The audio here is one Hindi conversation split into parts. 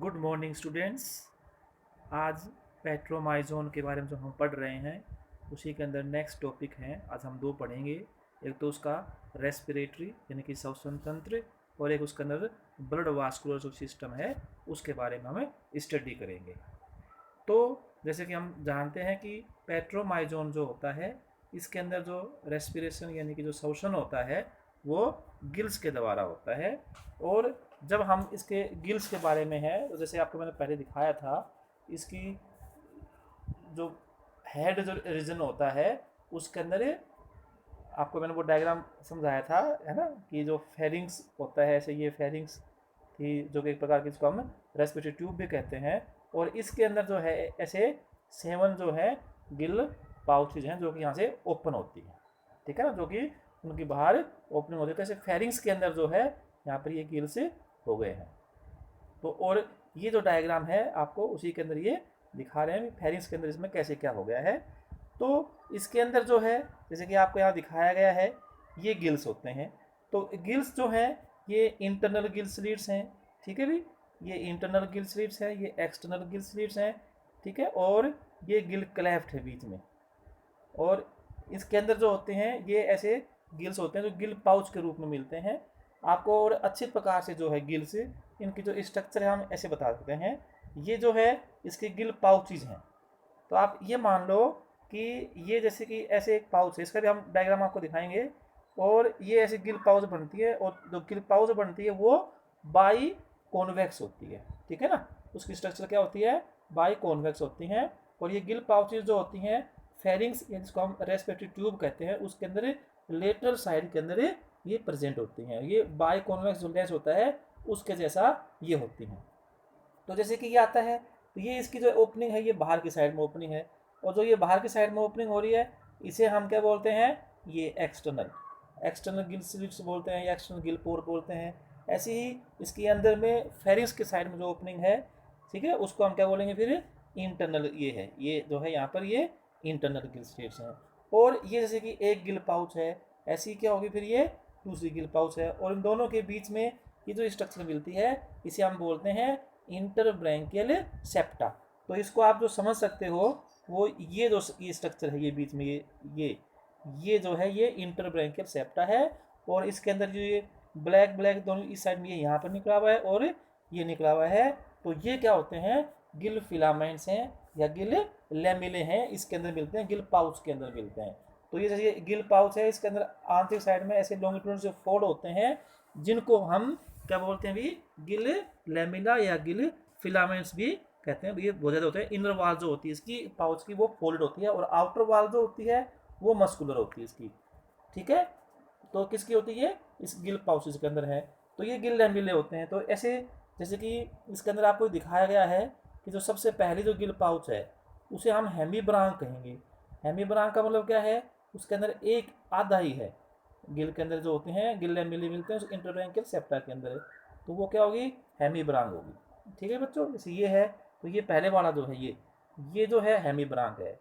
Good morning students. आज पेट्रोमाइजोन के बारे में जो हम पढ़ रहे हैं उसी के अंदर नेक्स्ट टॉपिक है। आज हम दो पढ़ेंगे, एक तो उसका रेस्पिरेटरी यानी कि श्वसन तंत्र, और एक उसके अंदर ब्लड वास्कुलर जो सिस्टम है उसके बारे में हम स्टडी करेंगे। तो जैसे कि हम जानते हैं कि पेट्रोमाइजोन जो होता है इसके अंदर जो रेस्पिरेशन यानी कि जो श्वसन होता है वो गिल्स के द्वारा होता है। और जब हम इसके गिल्स के बारे में है तो जैसे आपको मैंने पहले दिखाया था, इसकी जो हेड जो रीजन होता है उसके अंदर आपको मैंने वो डायग्राम समझाया था, है ना, कि जो फेरिंग्स होता है, ऐसे ये फेरिंग्स थी जो कि एक प्रकार की, इसको हम रेस्पिरेटरी ट्यूब भी कहते हैं। और इसके अंदर जो है ऐसे 7 जो है गिल पाउचेज हैं जो कि यहाँ से ओपन होती है, ठीक है ना, जो कि उनकी बाहर ओपनिंग होती है। तो ऐसे फेरिंग्स के अंदर जो है यहाँ पर ये गिल्स हो गए हैं। तो और ये जो डायग्राम है आपको उसी के अंदर ये दिखा रहे हैं फेरिंग्स के अंदर इसमें कैसे क्या हो गया है। तो इसके अंदर जो है जैसे कि आपको यहाँ दिखाया गया है ये गिल्स होते हैं। तो गिल्स जो हैं ये इंटरनल गिल स्लिट्स हैं, ठीक है भी, ये इंटरनल गिल स्लिट्स है, ये एक्सटर्नल गिल स्लिट्स हैं, ठीक है। और ये गिल क्लेफ्ट है बीच में। और इसके अंदर जो होते हैं ये ऐसे गिल्स होते हैं जो गिल पाउच के रूप में मिलते हैं आपको। और अच्छे प्रकार से जो है गिल्स, इनकी जो स्ट्रक्चर है हम ऐसे बता सकते हैं, ये जो है इसके गिल पाउचेज हैं। तो आप ये मान लो कि ये जैसे कि ऐसे एक पाउच है, इसका भी हम डायग्राम आपको दिखाएंगे। और ये ऐसे गिल पाउच बनती है, और जो गिल पाउच बनती है वो बाई कॉन्वेक्स होती है, ठीक है ना। उसकी स्ट्रक्चर क्या होती है, बाई कॉन्वेक्स होती हैं। और ये गिल पाउचेज जो होती हैं फेरिंग्स, जिसको हम रेस्पिरेटरी ट्यूब कहते हैं, उसके अंदर लेटरल साइड के अंदर ये प्रेजेंट होती हैं। ये बाई कॉन्वेक्स जो लेंस होता है उसके जैसा ये होती हैं। तो जैसे कि ये आता है तो ये इसकी जो ओपनिंग है ये बाहर की साइड में ओपनिंग है, और जो ये बाहर की साइड में ओपनिंग हो रही है इसे हम क्या बोलते हैं, ये एक्सटर्नल एक्सटर्नल गिल स्लिट्स बोलते हैं या एक्सटर्नल गिल पोर बोलते हैं। ऐसे ही इसके अंदर में फेरिंग्स के साइड में जो ओपनिंग है, ठीक है, उसको हम क्या बोलेंगे फिर, इंटरनल। ये है, ये जो है यहाँ पर ये इंटरनल गिल स्लिट्स हैं। और ये जैसे कि एक गिल पाउच है, ऐसी क्या होगी फिर ये दूसरी गिल पाउच है, और इन दोनों के बीच में ये जो स्ट्रक्चर मिलती है इसे हम बोलते हैं इंटरब्रैंकियल सेप्टा। तो इसको आप जो समझ सकते हो वो ये जो ये स्ट्रक्चर है ये बीच में ये जो है ये इंटरब्रैंकियल सेप्टा है। और इसके अंदर जो ये ब्लैक ब्लैक दोनों इस साइड में ये यहाँ पर निकला हुआ है और ये निकला हुआ है, तो ये क्या होते हैं, गिल फिलामेंट्स हैं या गिल लैमिले हैं, इसके अंदर मिलते हैं, गिल पाउच के अंदर मिलते हैं। तो ये जैसे गिल पाउच है, इसके अंदर आंतरिक साइड में ऐसे लॉन्गिट्यूडनल से फोल्ड होते हैं जिनको हम क्या बोलते हैं भी, गिल लैमिला या गिल फिलामेंट्स भी कहते हैं। ये बहुत ज़्यादा होते हैं। इनर वाल जो होती है इसकी पाउच की वो फोल्ड होती है, और आउटर वाल जो होती है वो मस्कुलर होती है इसकी, ठीक है। तो किसकी होती है, इस गिल पाउचेस के अंदर है। तो ये गिल लैमिले होते हैं। तो ऐसे जैसे कि इसके अंदर आपको दिखाया गया है कि जो सबसे पहली जो गिल पाउच है उसे हम हेमीब्रांक कहेंगे। हेमीब्रांक का मतलब क्या है, उसके अंदर एक आधा ही है गिल के अंदर जो होते हैं, गिल लैमिले मिलते हैं इंटरब्रैंकियल सेप्टा के अंदर, तो वो क्या होगी, हेमीब्रांक होगी, ठीक है बच्चों। जैसे ये है तो ये पहले वाला जो है ये जो है हेमीब्रांक है,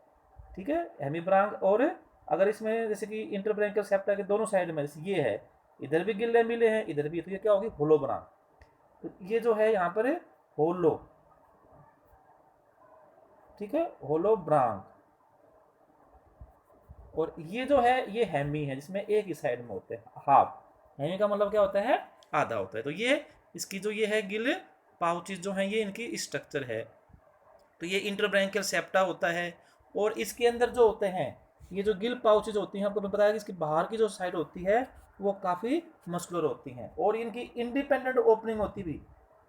ठीक है, हेमीब्रांक। और अगर इसमें जैसे कि इंटरब्रैंकियल सेप्टा के दोनों साइड में जैसे ये है, इधर भी गिल लैमिले हैं इधर भी, तो ये क्या होगी, होलोब्रांक। तो ये जो है यहाँ पर होलो, ठीक है, होलोब्रांक। और ये जो है ये हेमी है जिसमें एक ही साइड में होते हैं हाफ। हेमी का मतलब क्या होता है, आधा होता है। तो ये इसकी जो ये है गिल पाउचेज जो हैं ये इनकी स्ट्रक्चर है। तो ये इंटरब्रैंकियल सेप्टा होता है। और इसके अंदर जो होते हैं ये जो गिल पाउचेज होती हैं, आपको मैं बताया कि इसकी बाहर की जो साइड होती है वो काफ़ी मस्कुलर होती हैं, और इनकी इंडिपेंडेंट ओपनिंग होती भी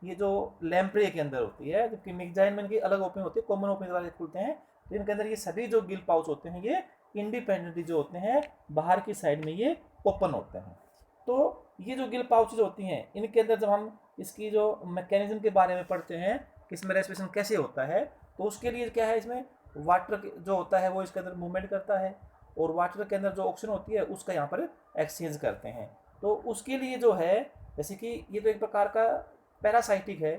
ये जो लैम्प्रे के अंदर होती है, जबकि मिक्जाइन में इनकी अलग ओपनिंग होती है, कॉमन ओपनिंग वाले खुलते हैं। तो इनके अंदर ये सभी जो गिल पाउच होते हैं ये इंडिपेंडेंटली जो होते हैं बाहर की साइड में ये ओपन होते हैं। तो ये जो गिल पाउचेज होती हैं इनके अंदर जब हम इसकी जो मैकेनिज्म के बारे में पढ़ते हैं कि इसमें रेस्पिरेशन कैसे होता है, तो उसके लिए क्या है, इसमें वाटर जो होता है वो इसके अंदर मूवमेंट करता है, और वाटर के अंदर जो ऑक्सीजन होती है उसका यहाँ पर एक्सचेंज करते हैं। तो उसके लिए जो है जैसे कि ये तो एक प्रकार का पैरासाइटिक है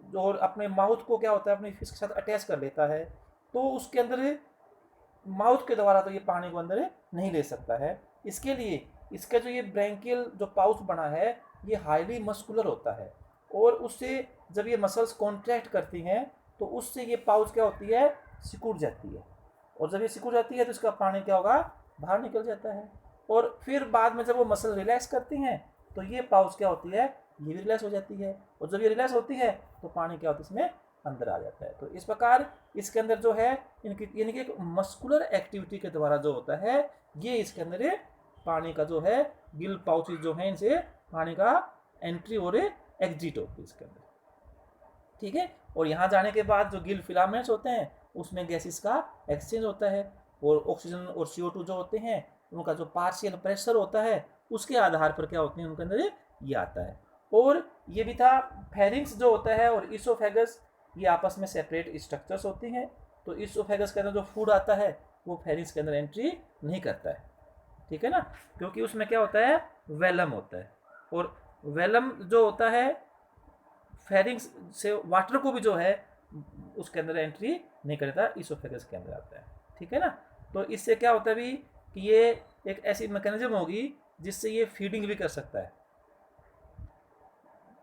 जो और अपने माउथ को क्या होता है अपने फिश के साथ अटैच कर लेता है, तो उसके अंदर माउथ के द्वारा तो ये पानी को अंदर नहीं ले सकता है। इसके लिए इसका जो ये ब्रैंकियल जो पाउच बना है ये हाईली मस्कुलर होता है, और उससे जब ये मसल्स कॉन्ट्रैक्ट करती हैं तो उससे ये पाउच क्या होती है, सिकुड़ जाती है, और जब ये सिकुड़ जाती है तो इसका पानी क्या होगा, बाहर निकल जाता है। और फिर बाद में जब वो मसल रिलैक्स करती हैं तो ये पाउच क्या होती है, ये भी रिलैक्स हो जाती है, और जब ये रिलैक्स होती है तो पानी क्या होता है, इसमें अंदर आ जाता है। तो इस प्रकार इसके अंदर जो है इनकी यानी कि एक मस्कुलर एक्टिविटी के द्वारा जो होता है, ये इसके अंदर पानी का जो है गिल पाउचेज जो है इनसे पानी का एंट्री और एग्जिट होती है इसके अंदर, ठीक है। और यहाँ जाने के बाद जो गिल फिलामेंट्स होते हैं उसमें गैसेस का एक्सचेंज होता है, और ऑक्सीजन और CO2 जो होते हैं उनका जो पार्शियल प्रेशर होता है उसके आधार पर क्या होते हैं उनके अंदर ये आता है। और ये भी था फेरिंग्स जो होता है और इसोफेगस, ये आपस में सेपरेट स्ट्रक्चर्स होती हैं। तो इसोफेगस के अंदर जो फूड आता है वो फेरिंग्स के अंदर एंट्री नहीं करता है, ठीक है ना, क्योंकि उसमें क्या होता है, वेलम होता है, और वेलम जो होता है फेरिंग्स से वाटर को भी जो है उसके अंदर एंट्री नहीं करता, इसोफेगस के अंदर आता है, ठीक है ना। तो इससे क्या होता है भी कि ये एक ऐसी मैकेनिज्म होगी जिससे ये फीडिंग भी कर सकता है,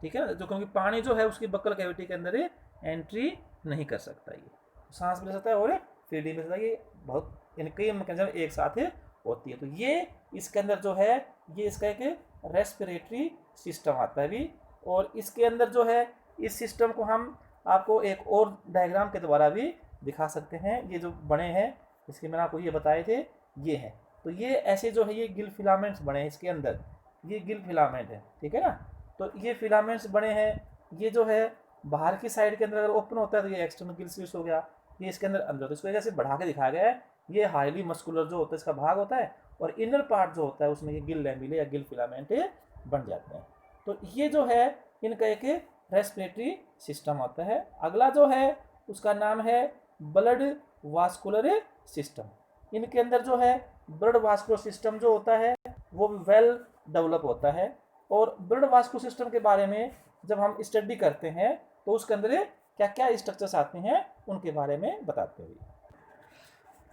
ठीक है ना, जो क्योंकि पानी जो है उसकी बक्कल कैविटी के अंदर एंट्री नहीं कर सकता, ये सांस भी ले सकता है और फीडिंग भी कर सकता है, ये बहुत कई मैकेनिज्म एक साथ होती है। तो ये इसके अंदर जो है ये इसका एक रेस्पिरेटरी सिस्टम आता है भी, और इसके अंदर जो है इस सिस्टम को हम आपको एक और डायग्राम के द्वारा भी दिखा सकते हैं। ये जो बने हैं इसके मैंने आपको ये बताए थे, ये हैं, तो ये ऐसे जो है ये गिल फिलामेंट्स बने हैं इसके अंदर, ये गिल फिलामेंट है, ठीक है ना। तो ये फिलामेंट्स बने हैं, ये जो है बाहर की साइड के अंदर अगर ओपन होता है तो ये एक्सटर्नल गिल स्लिट्स हो गया, ये इसके अंदर अंदर, तो इसको वजह से बढ़ा के दिखाया गया है, ये हाईली मस्कुलर जो होता है इसका भाग होता है, और इनर पार्ट जो होता है उसमें ये गिल लैमेले या गिल फिलामेंट बन जाते हैं। तो ये जो है इनका एक रेस्पिरेटरी सिस्टम होता है। अगला जो है उसका नाम है ब्लड वास्कुलर सिस्टम। इनके अंदर जो है ब्लड वास्कुलर सिस्टम जो होता है वो वेल डेवलप होता है, और ब्लड वास्कुलर सिस्टम के बारे में जब हम स्टडी करते हैं तो उसके अंदर क्या क्या स्ट्रक्चर्स आते हैं उनके बारे में बताते हैं।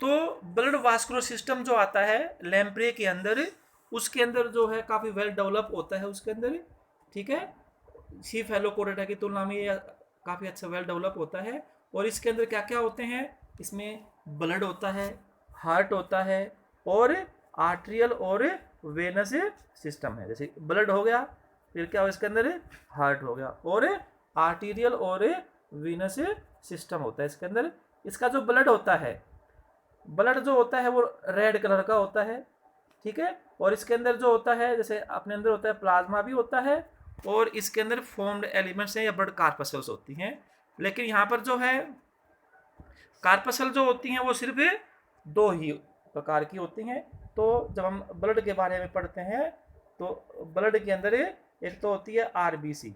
तो ब्लड वास्कुलर सिस्टम जो आता है लैम्प्रे के अंदर, उसके अंदर जो है काफ़ी वेल डेवलप होता है उसके अंदर, ठीक है, सीफेलोकोरेटा की तुलना में ये काफ़ी अच्छा वेल डेवलप होता है। और इसके अंदर क्या क्या होते हैं, इसमें ब्लड होता है, हार्ट होता है, और आर्ट्रियल और वेनस सिस्टम है। जैसे ब्लड हो गया, फिर क्या हो इसके अंदर हार्ट हो गया, और आर्टीरियल और वीनस सिस्टम होता है इसके अंदर। इसका जो ब्लड होता है, ब्लड जो होता है वो रेड कलर का होता है, ठीक है, और इसके अंदर जो होता है जैसे अपने अंदर होता है प्लाज्मा भी होता है, और इसके अंदर फॉर्म्ड एलिमेंट्स हैं या ब्लड कार्पसल्स होती हैं। लेकिन यहाँ पर जो है कार्पसल जो होती हैं वो सिर्फ दो ही प्रकार की होती हैं। तो जब हम ब्लड के बारे में पढ़ते हैं तो ब्लड के अंदर एक तो होती है RBC,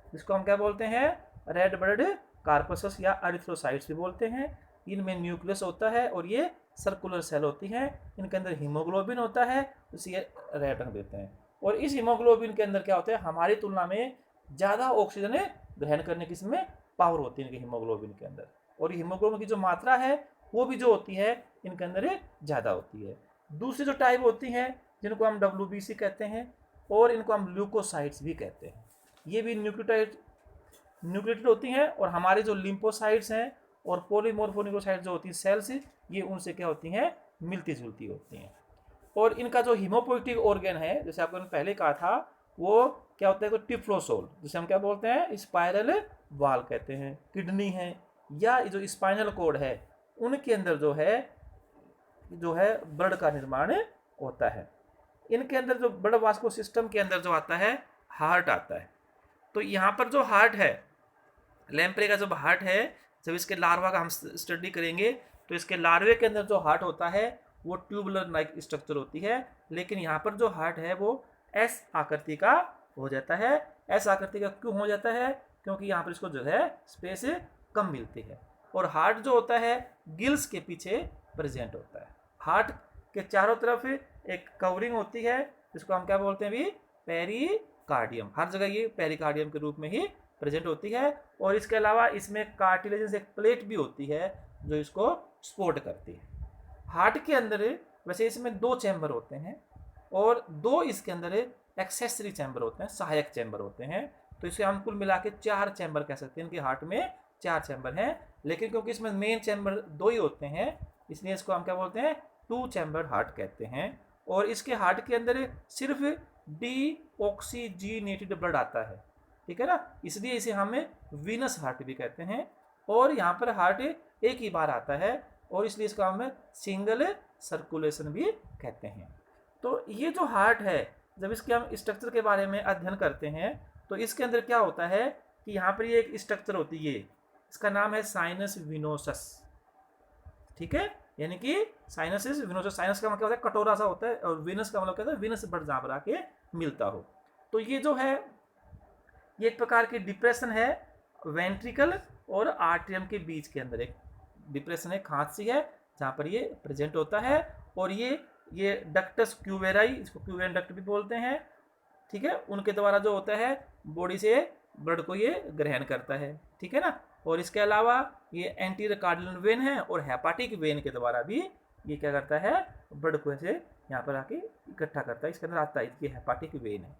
जिसको हम क्या बोलते हैं, रेड ब्लड कार्पसस या एरिथ्रोसाइट्स भी बोलते हैं। इनमें न्यूक्लियस होता है और ये सर्कुलर सेल होती हैं, इनके अंदर हीमोग्लोबिन होता है, इसे रेड रंग देते हैं। और इस हीमोग्लोबिन के अंदर क्या होता है, हमारी तुलना में ज़्यादा ऑक्सीजन ग्रहण करने की इसमें पावर होती है इनके हीमोग्लोबिन के अंदर, और हीमोग्लोबिन की जो मात्रा है वो भी जो होती है इनके अंदर ज़्यादा होती है। दूसरी जो टाइप होती हैं जिनको हम WBC कहते हैं, और इनको हम ल्यूकोसाइट्स भी कहते हैं, ये भी न्यूक्लियोटाइड होती हैं, और हमारे जो लिम्फोसाइट्स हैं और पॉलीमॉर्फोन्यूक्लियोसाइट्स जो होती हैं सेल्स, ये उनसे क्या होती हैं, मिलती जुलती होती हैं। और इनका जो हीमोपोइटिक ऑर्गन है, जैसे आपको पहले कहा था, वो क्या होता है, तो टिफ्लोसोल, जिसे हम क्या बोलते हैं, स्पाइरल वाल कहते हैं, किडनी है या जो स्पाइनल कोड है, उनके अंदर जो है ब्लड का निर्माण होता है। इनके अंदर जो ब्लड वास्कुलर सिस्टम के अंदर जो आता है, हार्ट आता है। तो यहाँ पर जो हार्ट है, लैम्प्रे का जब हार्ट है, जब इसके लार्वा का हम स्टडी करेंगे तो इसके लार्वे के अंदर जो हार्ट होता है वो ट्यूबुलर लाइक स्ट्रक्चर होती है, लेकिन यहाँ पर जो हार्ट है वो S आकृति का हो जाता है। S आकृति का क्यों हो जाता है, क्योंकि यहाँ पर इसको जो है स्पेस कम मिलती है, और हार्ट जो होता है गिल्स के पीछे प्रेजेंट होता है। हार्ट के चारों तरफ एक कवरिंग होती है जिसको हम क्या बोलते हैं भी, पेरिकार्डियम, हर जगह ये पेरिकार्डियम के रूप में ही प्रेजेंट होती है। और इसके अलावा इसमें कार्टिलेजस एक प्लेट भी होती है जो इसको सपोर्ट करती है। हार्ट के अंदर वैसे इसमें 2 चैम्बर होते हैं, और 2 इसके अंदर एक्सेसरी चैम्बर होते हैं, सहायक चैम्बर होते हैं। तो इसे हम कुल मिला के 4 चैम्बर कह सकते हैं। इनके हार्ट में 4 चैम्बर हैं, लेकिन क्योंकि इसमें मेन चैम्बर 2 ही होते हैं, इसलिए इसको हम क्या बोलते हैं, 2 चैम्बर हार्ट कहते हैं। और इसके हार्ट के अंदर सिर्फ डीऑक्सीजीनेटेड ब्लड आता है, ठीक है ना, इसलिए इसे हमें वीनस हार्ट भी कहते हैं। और यहाँ पर हार्ट एक ही बार आता है, और इसलिए इसका हम सिंगल सर्कुलेशन भी कहते हैं। तो ये जो हार्ट है, जब इसके हम स्ट्रक्चर के बारे में अध्ययन करते हैं, तो इसके अंदर क्या होता है कि यहाँ पर ये एक स्ट्रक्चर होती है, इसका नाम है साइनस विनोसस, ठीक है, यानी कि साइनस विनोसस। साइनस का मतलब होता है कटोरा सा होता है, और विनस का मतलब क्या होता है, विनस ब्लड जहाँ पर आके मिलता हो। तो ये जो है, ये एक प्रकार की डिप्रेशन है वेंट्रिकल और आर्टरियम के बीच के अंदर, एक डिप्रेशन है, खांच सी है, जहाँ पर ये प्रेजेंट होता है। और ये डक्टस क्यूवेराई, इसको क्यूवेरन डक्ट भी बोलते हैं, ठीक है, उनके द्वारा जो होता है बॉडी से ब्लड को ये ग्रहण करता है, ठीक है ना। और इसके अलावा ये एंटीरियर कार्डिनल वेन है, और हेपाटिक वेन के द्वारा भी ये क्या करता है, ब्लड को ऐसे यहाँ पर आके इकट्ठा करता है, इसके अंदर आता है, ये हेपाटिक वेन है,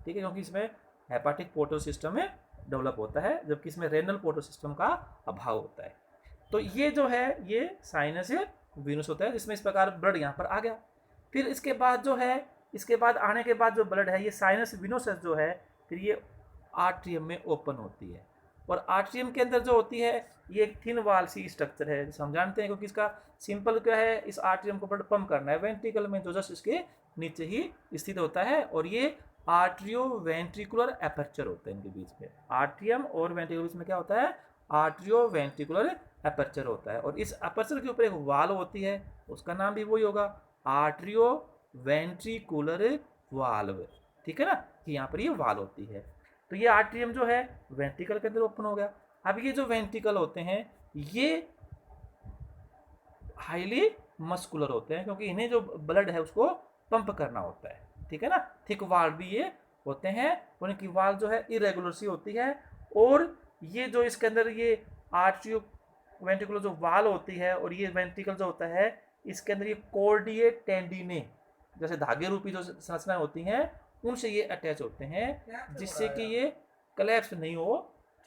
ठीक है, क्योंकि इसमें हेपाटिक पोर्टल सिस्टम में डेवलप होता है, जबकि इसमें रेनल पोर्टल सिस्टम का अभाव होता है। तो ये जो है, ये साइनस वीनस होता है, जिसमें इस प्रकार ब्लड यहाँ पर आ गया। फिर इसके बाद जो है, इसके बाद आने के बाद जो ब्लड है, ये साइनस विनोसस जो है, फिर ये आर्ट्रियम में ओपन होती है। और आर्ट्रियम के अंदर जो होती है, ये एक थिन वाल सी स्ट्रक्चर है, जिसे हम जानते हैं, क्योंकि इसका सिंपल क्या है, इस आर्ट्रियम को ब्लड पंप करना है वेंट्रिकल में, जो जस्ट इसके नीचे ही स्थित होता है। और ये आर्ट्रियो वेंट्रिकुलर एपर्चर होता है इनके बीच में, आर्ट्रियम और वेंट्रिकल बीच में क्या होता है, आर्ट्रियो वेंट्रिकुलर एपर्चर होता है। और इस एपर्चर के ऊपर एक वाल होती है, उसका नाम भी वही होगा, आर्ट्रियो वेंट्रिकुलर वाल्व, ठीक है ना, कि यहाँ पर ये वाल होती है। तो ये आर्ट्रियम जो है वेंट्रिकल के अंदर ओपन हो गया। अब ये जो वेंट्रिकल होते हैं, ये हाईली मस्कुलर होते हैं, क्योंकि इन्हें जो ब्लड है उसको पंप करना होता है, ठीक है ना। थिक वाल भी ये होते हैं, उनकी वाल जो है इरेगुलर सी होती है। और ये जो इसके अंदर ये आर्ट्रियो वेंट्रिकुलर जो वाल होती है, और ये वेंट्रिकल जो होता है, इसके अंदर ये कॉर्डिए टेंडिने, जैसे धागे रूपी जो संरचनाएं होती हैं, उनसे ये अटैच होते हैं, जिससे कि ये कलेप्स नहीं हो,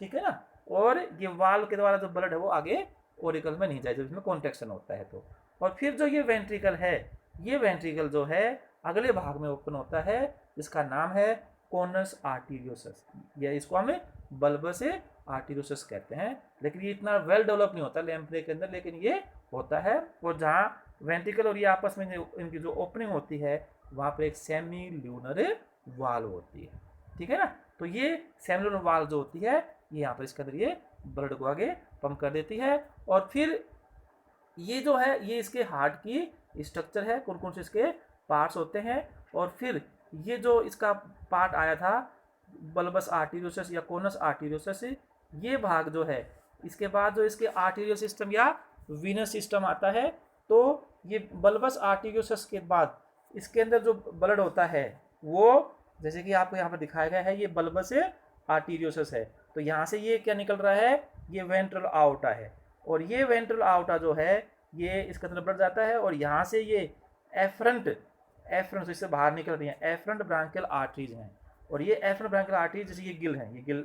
ठीक है ना। और ये वाल्व के द्वारा जो ब्लड है वो आगे ओरिकल में नहीं जाए, जब इसमें कॉन्ट्रैक्शन होता है तो। और फिर जो ये वेंट्रिकल है, ये वेंट्रिकल जो है अगले भाग में ओपन होता है, जिसका नाम है कोनस आर्टीरियोसस, या इसको हमें बल्बस आर्टीरियोसस कहते हैं। लेकिन ये इतना वेल डेवलप नहीं होता लैम्प्रे के अंदर, लेकिन ये होता है। और जहाँ वेंट्रिकल और ये आपस में इनकी जो ओपनिंग होती है, वहाँ पर एक सेमी ल्यूनर वाल होती है, ठीक है ना। तो ये सेमी ल्यूनर वाल जो होती है, ये यहाँ पर इसके अंदर ये ब्लड को आगे पंप कर देती है। और फिर ये जो है, ये इसके हार्ट की स्ट्रक्चर है, कौन कौन से इसके पार्ट्स होते हैं। और फिर ये जो इसका पार्ट आया था बल्बस आर्टीरियोसस या कोनस आर्टीरियोसस, ये भाग जो है, इसके बाद जो इसके आर्टीरियल सिस्टम या वीनस सिस्टम आता है। तो ये बल्बस आर्टीरियोसस के बाद इसके अंदर जो ब्लड होता है, वो जैसे कि आपको यहाँ पर दिखाया गया है, ये बल्बस आर्टीरियोसस है। तो यहाँ से ये क्या निकल रहा है, ये वेंट्रल आउटा है। और ये वेंट्रल आउटा जो है, ये इसके अंदर बढ़ जाता है, और यहाँ से ये एफरंट इससे बाहर निकल रही है, एफरंट ब्रांकियल आर्टरीज हैं। और ये एफरंट ब्रांकियल आर्टरीज, जैसे ये गिल हैं, ये गिल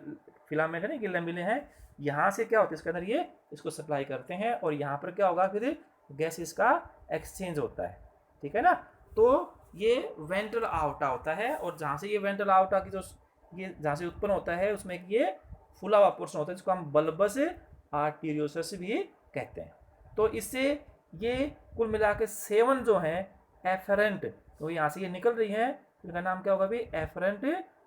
फिलामेंट है ना, गिल लैमेले हैं, यहाँ से क्या होता है, इसके अंदर ये इसको सप्लाई करते हैं। और यहाँ पर क्या होगा, फिर गैसेस का एक्सचेंज होता है, ठीक है ना। तो ये वेंट्रल आउटा होता है, और जहाँ से ये वेंट्रल आउटा की जो ये जहाँ से उत्पन्न होता है, उसमें ये फुला हुआ पोर्शन होता है, जिसको हम बल्बस आर्टीरियोसस भी कहते हैं। तो इससे ये कुल मिला के 7 जो हैं एफरेंट, तो यहाँ से ये निकल रही हैं, इनका नाम क्या होगा भी, एफरेंट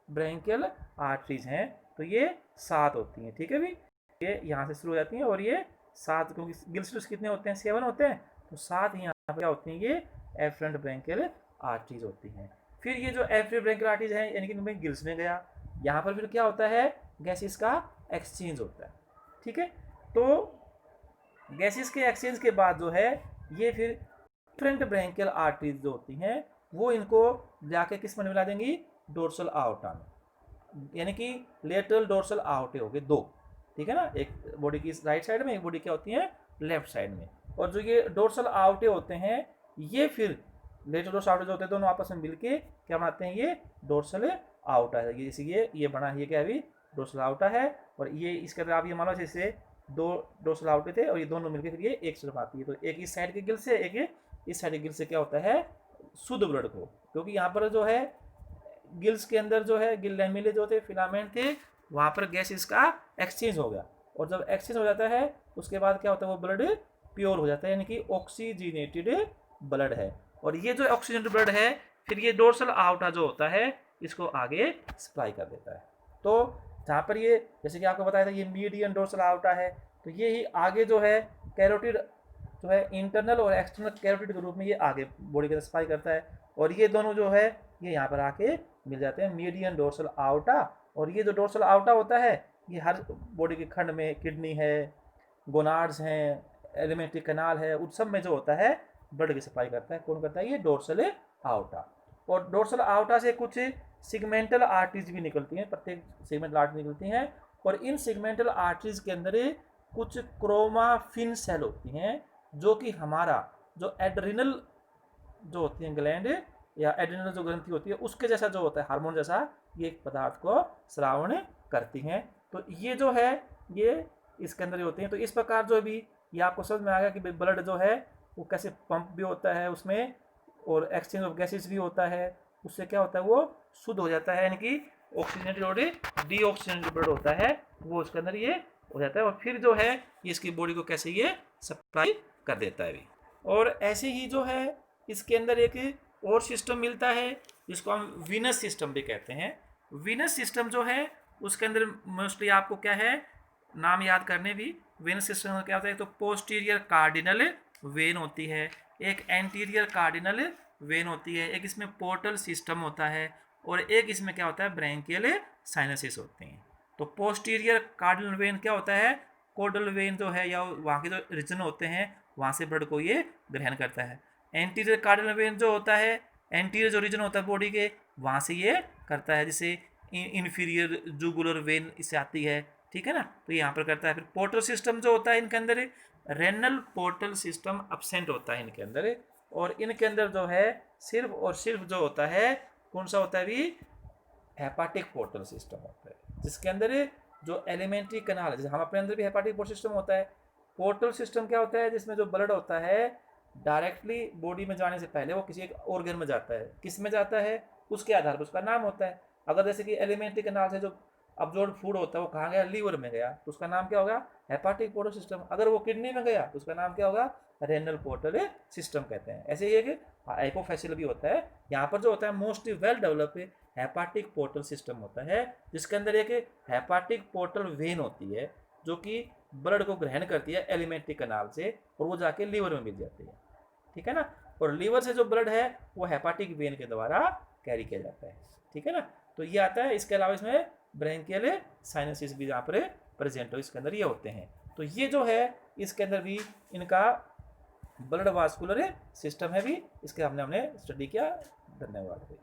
ब्रैंकियल आर्टरीज हैं। तो ये 7 होती हैं, ठीक है भी, ये यहाँ से शुरू हो जाती हैं। और ये 7, क्योंकि गिल्स कितने होते हैं, 7 होते हैं, तो 7 ही यहाँ पर क्या होती हैं, ये एफरेंट ब्रैंकियल आर्टरीज होती हैं। फिर ये जो एफरेंट ब्रैंकियल आर्टरीज है, यानी कि इनमें गिल्स में गया, यहाँ पर फिर क्या होता है, गैसेस का एक्सचेंज होता है, ठीक है। तो गैसेस के एक्सचेंज के बाद जो है, ये फिर डिफरेंट ब्रैंकियल आर्टरीज जो होती हैं, वो इनको जाके किस में मिला देंगी, डोर्सल आउटा में, यानी कि लेटरल डोर्सल आउटे हो गए 2, ठीक है ना, एक बॉडी की राइट साइड में, एक बॉडी क्या होती है लेफ्ट साइड में। और जो ये डोर्सल आउटे होते हैं, ये फिर लेटरल डोर्सल आउटे जो होते हैं, दोनों आपस में मिलके क्या बनाते हैं, ये डोर्सल आउटा है। ये बना, ये क्या है, डोर्सल आउटा है, और ये इसके अंदर आप ये मान लो जैसे दो डोर्सल आउटे थे और ये दोनों मिलकर फिर ये एक तरफ आती है, तो एक इस साइड के गिल से, एक इस साइड के गिल से क्या होता है, शुद्ध ब्लड को, क्योंकि यहाँ पर जो है गिल्स के अंदर जो है गिल लैमेले जो थे फिलामेंट थे, वहाँ पर गैस इसका एक्सचेंज हो गया, और जब एक्सचेंज हो जाता है उसके बाद क्या होता है, वो ब्लड प्योर हो जाता है, यानी कि ऑक्सीजनेटेड ब्लड है। और ये जो ऑक्सीजनेटेड ब्लड है फिर ये डोर्सल आउटा जो होता है इसको आगे सप्लाई कर देता है। तो जहाँ पर ये जैसे कि आपको बताया था ये मीडियन डोर्सल आउटा है, तो ये ही आगे जो है कैरोटिड जो है इंटरनल और एक्सटर्नल कैरोटिड के रूप में ये आगे बॉडी के अंदर सप्लाई करता है, और ये दोनों जो है ये यहाँ पर आके मिल जाते हैं मीडियन डोर्सल आउटा। और ये जो डोर्सल आउटा होता है ये हर बॉडी के खंड में, किडनी है, गोनाड्स हैं, एलिमेंट्री कैनाल है, उस सब में जो होता है ब्लड की सप्लाई करता है। कौन करता है, ये डोर्सल आउटा। और डोर्सल आउटा से कुछ सिगमेंटल आर्टरीज भी निकलती हैं, प्रत्येक सेगमेंटल आर्टरी निकलती हैं, और इन सिगमेंटल आर्टरीज के अंदर कुछ क्रोमाफिन सेल होती हैं जो कि हमारा जो एड्रिनल जो होती है ग्लैंड या एड्रिनल जो ग्रंथि होती है उसके जैसा जो होता है हार्मोन जैसा ये एक पदार्थ को स्रावण करती हैं। तो ये जो है ये इसके अंदर होती हैं। तो इस प्रकार जो भी ये आपको समझ में आ गया कि ब्लड जो है वो कैसे पंप भी होता है उसमें, और एक्सचेंज ऑफ गैसेस भी होता है, उससे क्या होता है वो शुद्ध हो जाता है, यानी कि ऑक्सीजनेटेड और डीऑक्सीजनेटेड ब्लड होता है वो उसके अंदर ये हो जाता है, और फिर जो है ये इसकी बॉडी को कैसे ये सप्लाई कर देता है भी। और ऐसे ही जो है इसके अंदर एक और सिस्टम मिलता है जिसको हम वीनस सिस्टम भी कहते हैं। वीनस सिस्टम जो है उसके अंदर मोस्टली आपको क्या है नाम याद करने भी, वीनस सिस्टम में क्या होता है, तो पोस्टीरियर कार्डिनल वेन होती है, एक एंटीरियर कार्डिनल वेन होती है, एक इसमें पोर्टल सिस्टम होता है, और एक इसमें क्या होता है ब्रैंकियल साइनसिस होते हैं। तो पोस्टीरियर कार्डिनल वेन क्या होता है, कोडल वेन जो है या वहाँ के जो रीजन होते हैं वहाँ से ब्लड को ये ग्रहण करता है। एंटीरियर कार्डिनल वेन जो होता है, एंटीरियर जो रीजन होता है बॉडी के वहाँ से ये करता है, जैसे इन्फीरियर जुगुलर वेन इससे आती है, ठीक है ना, तो यहाँ पर करता है। फिर पोर्टल सिस्टम जो होता है इनके अंदर रेनल पोर्टल सिस्टम अब्सेंट होता है इनके अंदर, और इनके अंदर जो है सिर्फ और सिर्फ जो होता है कौन सा होता है भी, हेपाटिक पोर्टल सिस्टम होता है, जिसके अंदर जो एलिमेंट्री कैनाल है, जैसे हम अपने अंदर भी हेपाटिक पोर्टल सिस्टम होता है। पोर्टल सिस्टम क्या होता है, जिसमें जो ब्लड होता है डायरेक्टली बॉडी में जाने से पहले वो किसी एक ऑर्गन में जाता है, किस में जाता है उसके आधार पर उसका नाम होता है। अगर जैसे कि एलिमेंट्री कैनाल से जो अब्जॉर्ब फूड होता है वो कहाँ गया, लीवर में गया, तो उसका नाम क्या होगा, हेपाटिक पोर्टल सिस्टम। अगर वो किडनी में गया तो उसका नाम क्या होगा, रेनल पोर्टल सिस्टम कहते हैं। ऐसे ही एक हाइपोफैसियल भी होता है, यहाँ पर जो होता है mostly well develop hepatic portal system होता है, जिसके अंदर एक हेपाटिक पोर्टल वेन होती है जो कि ब्लड को ग्रहण करती है एलिमेंट्री कैनाल से, और वो जाके लीवर में मिल जाती है, ठीक है ना। और लीवर से जो ब्लड है वो हेपाटिक वेन के द्वारा कैरी किया जाता है, ठीक है ना। तो ये आता है। इसके अलावा इसमें ब्रैंकियल साइनसिस भी यहाँ पर प्रेजेंट हो, इसके अंदर ये होते हैं। तो ये जो है इसके अंदर भी इनका ब्लड वास्कुलर सिस्टम है भी, इसके हमने स्टडी किया। धन्यवाद।